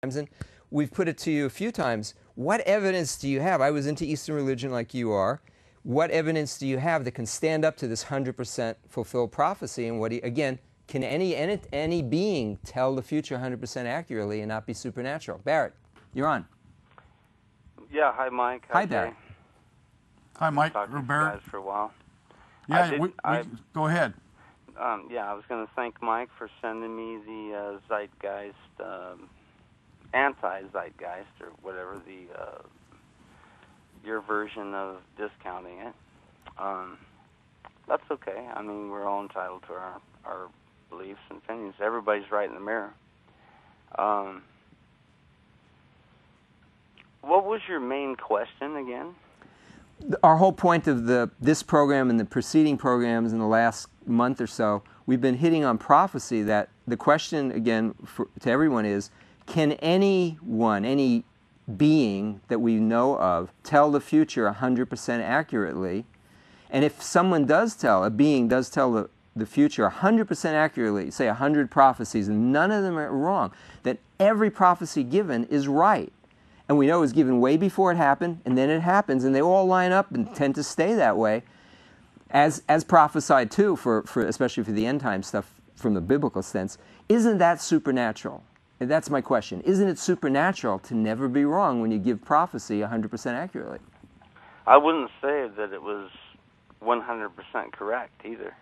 And we've put it to you a few times. What evidence do you have? I was into Eastern religion like you are. What evidence do you have that can stand up to this 100% fulfilled prophecy? And again, can any being tell the future 100% accurately and not be supernatural? Barrett, you're on. Yeah, hi, Mike. Hi, Barrett. Hi, Mike. Talked to you guys for a while. Yeah, go ahead. Yeah, I was going to thank Mike for sending me the Zeitgeist, anti-Zeitgeist, or whatever your version of discounting it. That's okay. I mean, we're all entitled to our beliefs and opinions. Everybody's right in the mirror. What was your main question again? Our whole point of this program and the preceding programs in the last month or so, we've been hitting on prophecy. That the question again to everyone is, can anyone, any being that we know of, tell the future 100% accurately? And if someone does tell, a being does tell the future 100% accurately, say 100 prophecies, and none of them are wrong, then every prophecy given is right. And we know it was given way before it happened, and then it happens, and they all line up and tend to stay that way, as prophesied too, especially for the end time stuff from the biblical sense. Isn't that supernatural? And that's my question. Isn't it supernatural to never be wrong when you give prophecy 100% accurately? I wouldn't say that it was 100% correct either.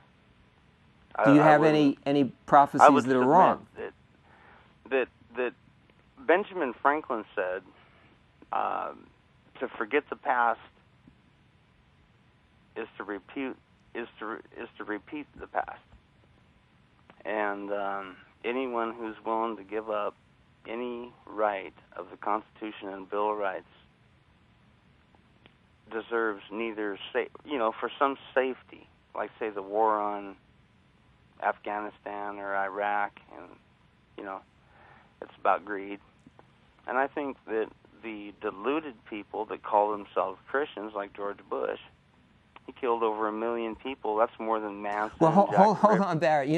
Do you have any prophecies that are wrong? That Benjamin Franklin said, to forget the past is to repeat the past, and anyone who's willing to give up any right of the Constitution and Bill of Rights deserves neither for some safety, like say the war on Afghanistan or Iraq, and it's about greed. And I think that the deluded people that call themselves Christians, like George Bush, he killed over 1 million people. That's more than Manson. Well, hold on, Barrett.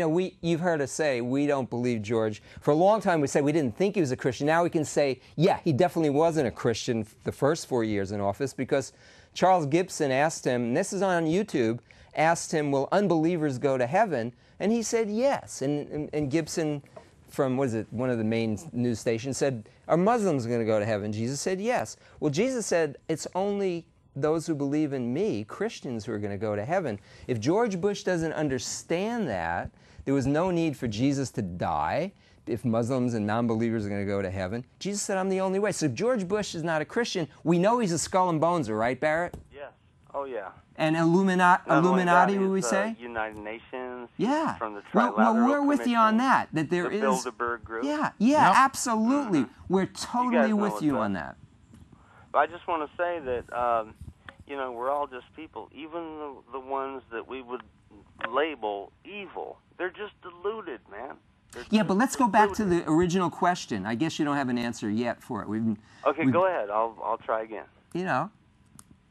You've heard us say we don't believe George. For a long time, we said we didn't think he was a Christian. Now we can say, yeah, he definitely wasn't a Christian the first 4 years in office, because Charles Gibson asked him, and this is on YouTube, asked him, will unbelievers go to heaven? And he said yes. And Gibson, from, one of the main news stations, said, are Muslims going to go to heaven? Jesus said yes. Well, Jesus said, it's only those who believe in me, Christians, who are going to go to heaven. If George Bush doesn't understand that, there was no need for Jesus to die if Muslims and non-believers are going to go to heaven. Jesus said, I'm the only way. So if George Bush is not a Christian, we know he's a skull and boneser, right, Barrett? Yes. Oh, yeah. And Illuminati, would we say? United Nations. Yeah. From the Trilateral well, we're with you on that. That there the is. Bilderberg Group. Yeah, Yep. absolutely. Mm-hmm. We're totally with you on that. But I just want to say that, we're all just people. Even the ones that we would label evil, they're just deluded, man. Yeah, but let's go back to the original question. I guess you don't have an answer yet for it. Okay, go ahead. I'll try again.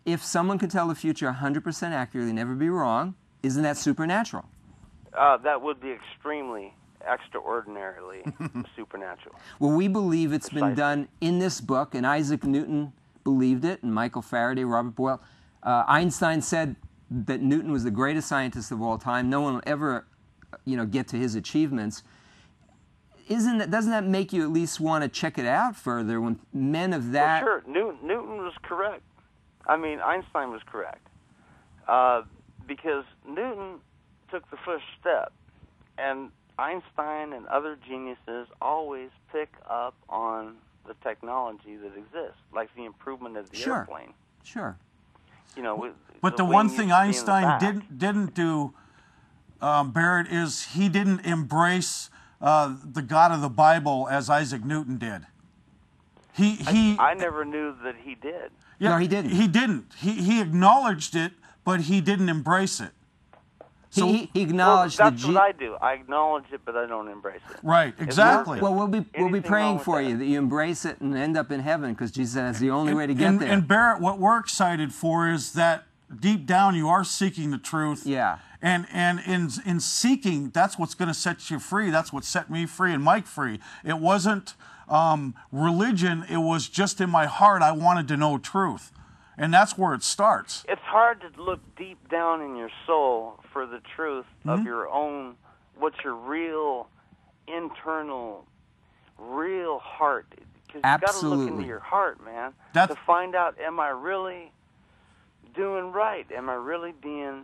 If someone could tell the future 100% accurately, never be wrong, isn't that supernatural? That would be extremely, extraordinarily supernatural. Well, we believe it's been done in this book, and Isaac Newton believed it, and Michael Faraday, Robert Boyle. Einstein said that Newton was the greatest scientist of all time. No one will ever, get to his achievements. Doesn't that make you at least want to check it out further when men of that... Well, sure. Newton was correct. I mean, Einstein was correct. Because Newton took the first step, and Einstein and other geniuses always pick up on the technology that exists, like the improvement of the airplane. Sure. But the one thing Einstein didn't do, Barrett, is he didn't embrace the God of the Bible as Isaac Newton did. I never knew that he did. Yeah, no, he didn't. He didn't. He acknowledged it, but he didn't embrace it. So he acknowledged that's what I do. I acknowledge it, but I don't embrace it. Right, exactly. Well, we'll be praying for you that you embrace it and end up in heaven, because Jesus said that's the only way to get there. And Barrett, what we're excited for is that deep down you are seeking the truth. Yeah. And in seeking, that's what's going to set you free. That's what set me free and Mike free. It wasn't religion. It was just in my heart. I wanted to know truth. And that's where it starts. It's hard to look deep down in your soul for the truth of your own, what's your real, internal, real heart. Because you got to look into your heart, man, to find out, am I really doing right? Am I really being...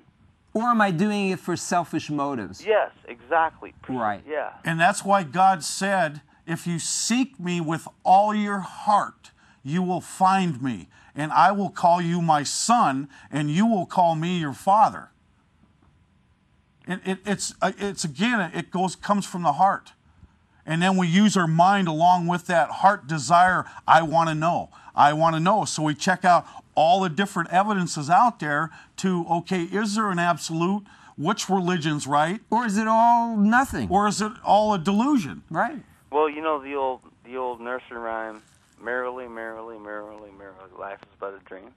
Or am I doing it for selfish motives? Yes, exactly. Right. Yeah. And that's why God said, if you seek me with all your heart, you will find me, and I will call you my son, and you will call me your father. And it's again, it comes from the heart. And then we use our mind along with that heart desire. I want to know. I want to know. So we check out all the different evidences out there to, okay, is there an absolute? Which religion's right? Or is it all nothing? Or is it all a delusion? Right. Well, you know the old nursery rhyme, merrily, merrily, merrily, merrily, life is but a dream.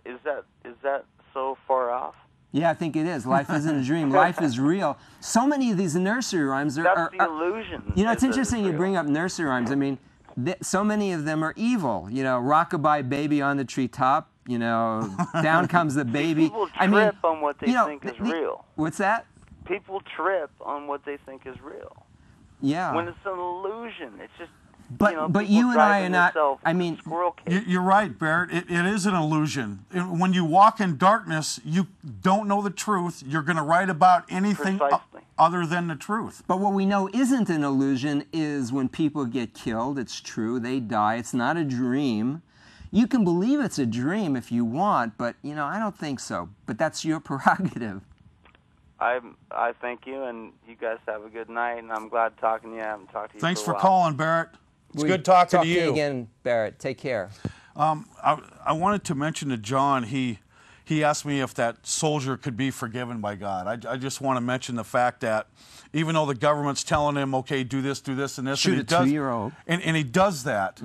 Is that so far off? Yeah, I think it is. Life isn't a dream. Life is real. So many of these nursery rhymes are the illusion. You know, it's interesting you bring up nursery rhymes. I mean, so many of them are evil. You know, rockabye baby on the treetop. You know, down comes the baby. People trip on what they think is real. What's that? People trip on what they think is real. Yeah. When it's an illusion, it's just. But you and I are not. I mean, you're right, Barrett. It is an illusion. When you walk in darkness, you don't know the truth. You're going to write about anything other than the truth. But what we know isn't an illusion is when people get killed. It's true. They die. It's not a dream. You can believe it's a dream if you want, but you know I don't think so. But that's your prerogative. I thank you, and you guys have a good night. And I'm glad talking to you. I haven't talked to you. Thanks for a while. calling, Barrett. It's good talking to you again, Barrett. Take care. I wanted to mention to John, he asked me if that soldier could be forgiven by God. I just want to mention the fact that even though the government's telling him, okay, do this, and this, shoot and a 2-year-old, and he does that,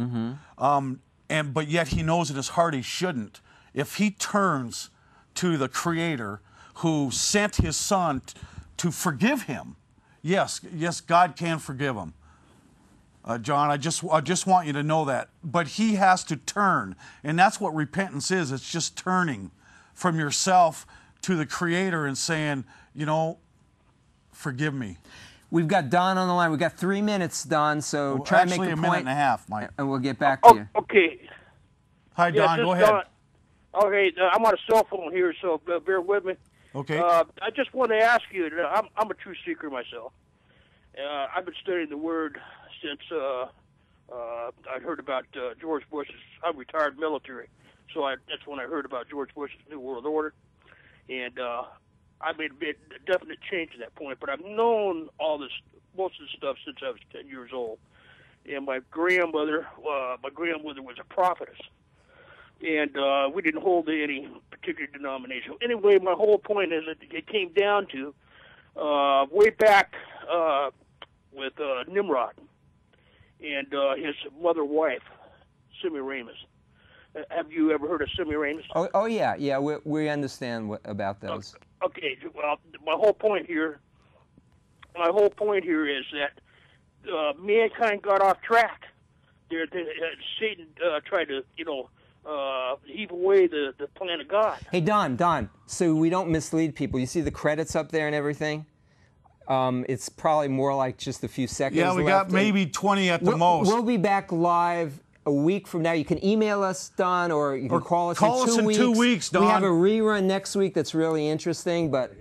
but yet he knows in his heart he shouldn't. If he turns to the Creator who sent His Son to forgive him, yes, God can forgive him. John, I just want you to know that. But he has to turn, and that's what repentance is. It's just turning from yourself to the Creator and saying, you know, forgive me. We've got Don on the line. We've got 3 minutes, Don, so try to make a point. Actually, a minute and a half, Mike. And we'll get back to you. Okay. Hi, Don. Go ahead. Okay, I'm on a cell phone here, so bear with me. Okay. I just want to ask you, I'm a truth seeker myself. I've been studying the Word since I heard about George Bush's. I'm retired military, so that's when I heard about George Bush's New World Order, and I made a definite change at that point. But I've known most of this stuff since I was 10 years old. And my grandmother was a prophetess, and we didn't hold to any particular denomination. Anyway, my whole point is that it came down to way back with Nimrod and his mother-wife, Semiramis. Have you ever heard of Semiramis? Oh yeah. We understand about those. Okay. Well, my whole point here is that mankind got off track. Satan tried to, heave away the plan of God. Hey, Don. So we don't mislead people. You see the credits up there and everything. It's probably more like just a few seconds. Yeah, we got maybe 20 at the most. We'll be back live a week from now. You can email us, Don, or you can call us in 2 weeks. Call us in 2 weeks, Don. We have a rerun next week that's really interesting, but